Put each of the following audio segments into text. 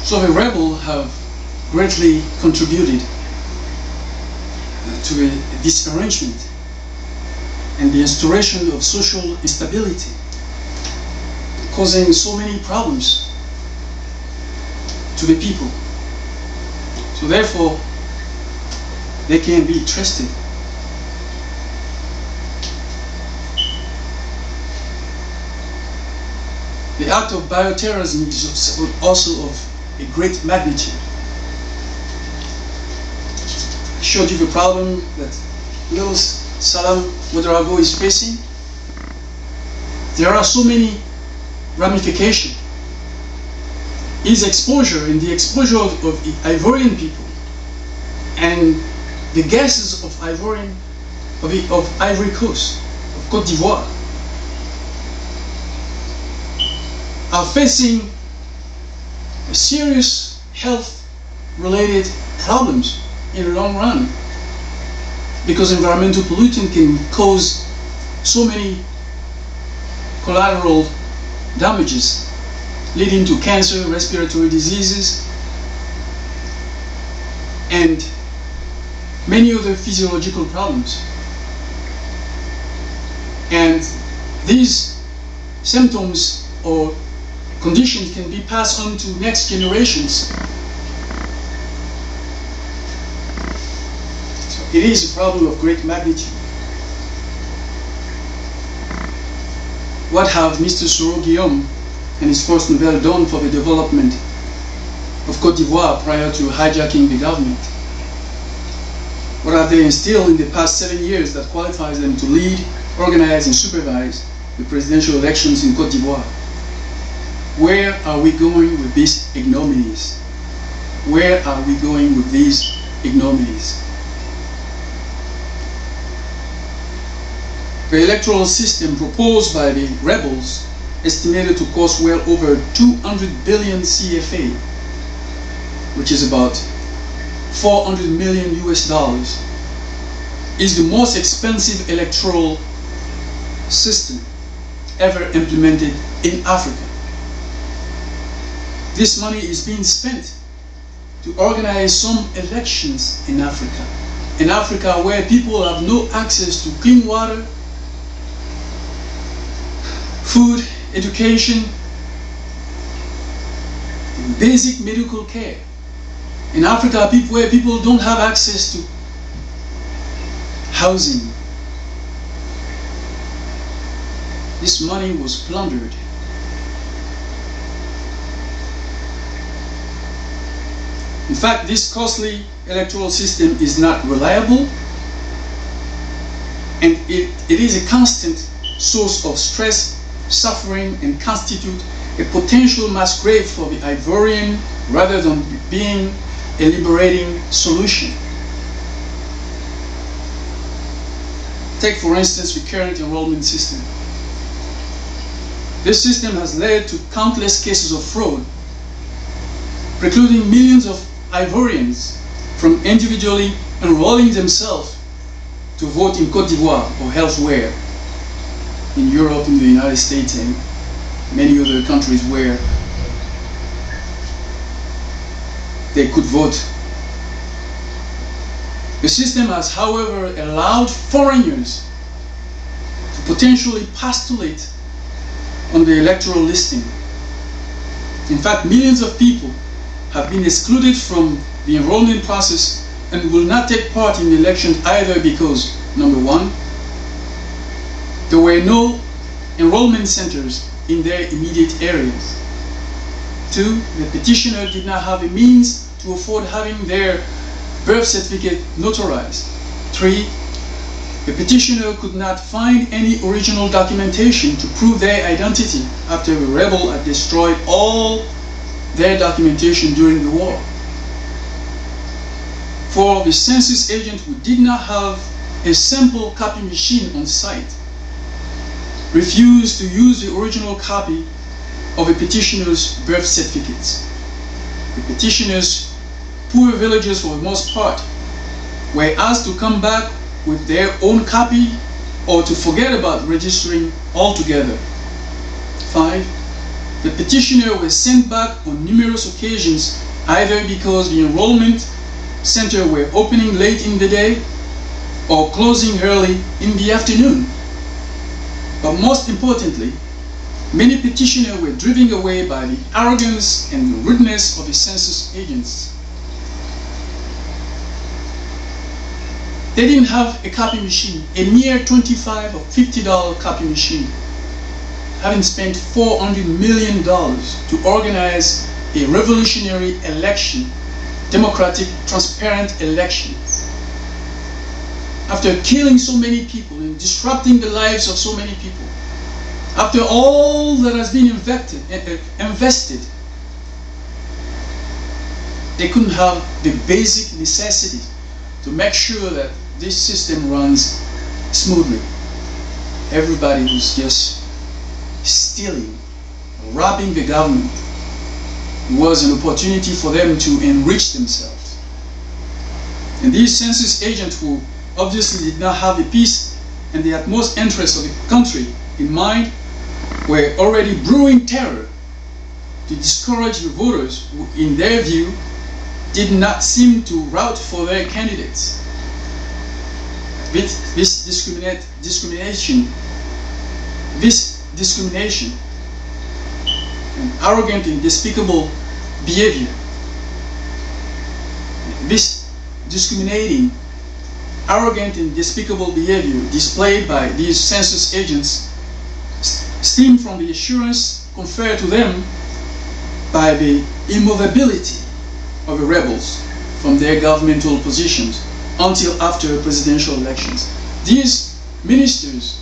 So the rebels have greatly contributed to the disarrangement and the instauration of social instability, causing so many problems to the people. So therefore, they can be trusted. The act of bioterrorism is also of a great magnitude. I showed you the problem that little Salam Ouedraogo is facing. There are so many ramifications. His exposure and the exposure of the Ivorian people and the gases of Ivory Coast, of Cote-D'Ivoire, are facing serious health-related problems in the long run, because environmental pollutant can cause so many collateral damages, leading to cancer, respiratory diseases, and many other physiological problems. And these symptoms or conditions can be passed on to next generations. So it is a problem of great magnitude. What have Mr. Soro Guillaume and his Force Nouvelle done for the development of Cote d'Ivoire prior to hijacking the government? What have they instilled in the past 7 years that qualifies them to lead, organize, and supervise the presidential elections in Cote d'Ivoire? Where are we going with these ignominies? Where are we going with these ignominies? The electoral system proposed by the rebels, estimated to cost well over 200 billion CFA, which is about 400 million US dollars, is the most expensive electoral system ever implemented in Africa. This money is being spent to organize some elections in Africa where people have no access to clean water, food, education, basic medical care. In Africa, where people don't have access to housing. This money was plundered. In fact, this costly electoral system is not reliable, and it is a constant source of stress, suffering, and constitute a potential mass grave for the Ivorian rather than being a liberating solution. Take, for instance, the current enrollment system. This system has led to countless cases of fraud, precluding millions of Ivorians from individually enrolling themselves to vote in Cote d'Ivoire or elsewhere, in Europe, in the United States, and many other countries where they could vote. The system has, however, allowed foreigners to potentially postulate on the electoral listing. In fact, millions of people have been excluded from the enrollment process and will not take part in the elections either because, number one, there were no enrollment centers in their immediate areas. Two, the petitioner did not have a means to afford having their birth certificate notarized. Three, the petitioner could not find any original documentation to prove their identity after the rebel had destroyed all their documentation during the war. For the census agent who did not have a simple copy machine on site, refused to use the original copy of a petitioner's birth certificates. The petitioners, poor villagers for the most part, were asked to come back with their own copy or to forget about registering altogether. 5. the petitioners were sent back on numerous occasions, either because the enrollment center were opening late in the day or closing early in the afternoon. But most importantly, many petitioners were driven away by the arrogance and rudeness of the census agents. They didn't have a copy machine, a mere $25 or $50 copy machine, having spent $400 million to organize a revolutionary election, democratic, transparent election. After killing so many people and disrupting the lives of so many people, after all that has been invested, they couldn't have the basic necessity to make sure that this system runs smoothly. Everybody was just stealing, robbing the government. It was an opportunity for them to enrich themselves. And these census agents, who obviously did not have the peace and the utmost interest of the country in mind, were already brewing terror to discourage the voters who, in their view, did not seem to rout for their candidates. This discrimination and arrogant and despicable behavior, this discriminating, arrogant and despicable behavior displayed by these census agents stem from the assurance conferred to them by the immovability of the rebels from their governmental positions until after presidential elections. These ministers,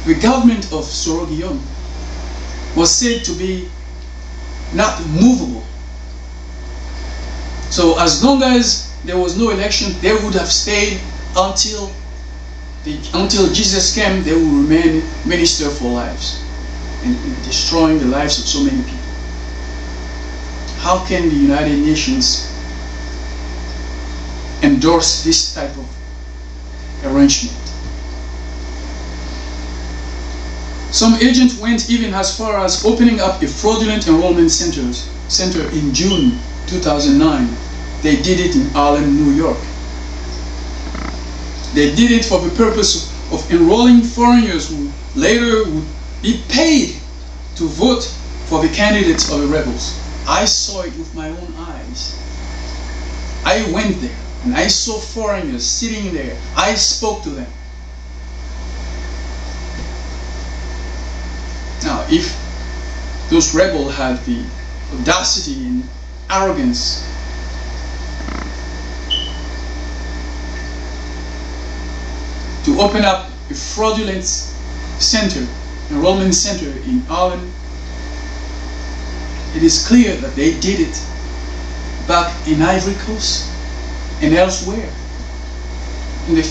the government of Soro-Guillaume was said to be not movable. So as long as there was no election, they would have stayed until Jesus came. They would remain minister for lives and destroying the lives of so many people. How can the United Nations endorse this type of arrangement? Some agents went even as far as opening up a fraudulent enrollment center in June 2009. They did it in Harlem, New York. They did it for the purpose of enrolling foreigners who later would be paid to vote for the candidates of the rebels. I saw it with my own eyes. I went there and I saw foreigners sitting there. I spoke to them. Now, if those rebels had the audacity and arrogance to open up a fraudulent center, enrollment center in Harlem, it is clear that they did it back in Ivory Coast and elsewhere. And the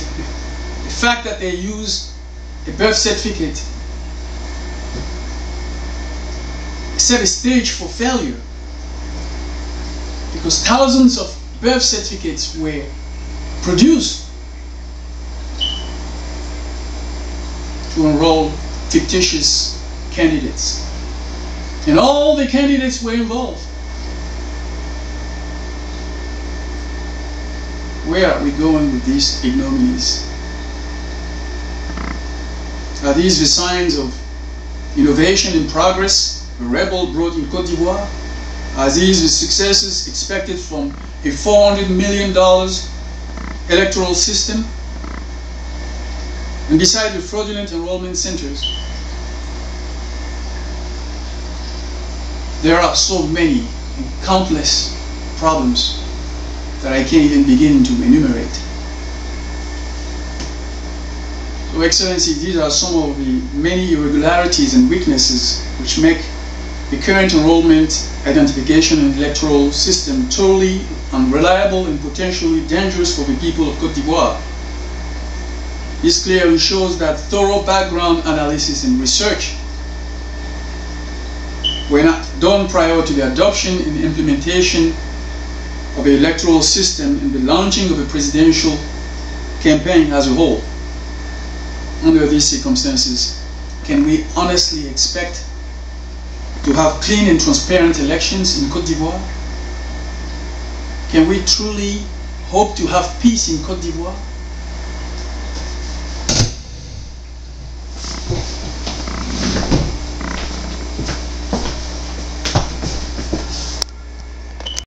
fact that they used a birth certificate set a stage for failure, because thousands of birth certificates were produced to enroll fictitious candidates. And all the candidates were involved. Where are we going with these ignominies? Are these the signs of innovation and progress the rebel brought in Cote-D'Ivoire? Are these the successes expected from a $400 million electoral system? And beside the fraudulent enrollment centers, there are so many and countless problems that I can't even begin to enumerate. So, Excellency, these are some of the many irregularities and weaknesses which make the current enrollment, identification, and electoral system totally unreliable and potentially dangerous for the people of Cote d'Ivoire. This clearly shows that thorough background analysis and research were not done prior to the adoption and implementation of the electoral system and the launching of a presidential campaign as a whole. Under these circumstances, can we honestly expect to have clean and transparent elections in Cote d'Ivoire? Can we truly hope to have peace in Cote d'Ivoire?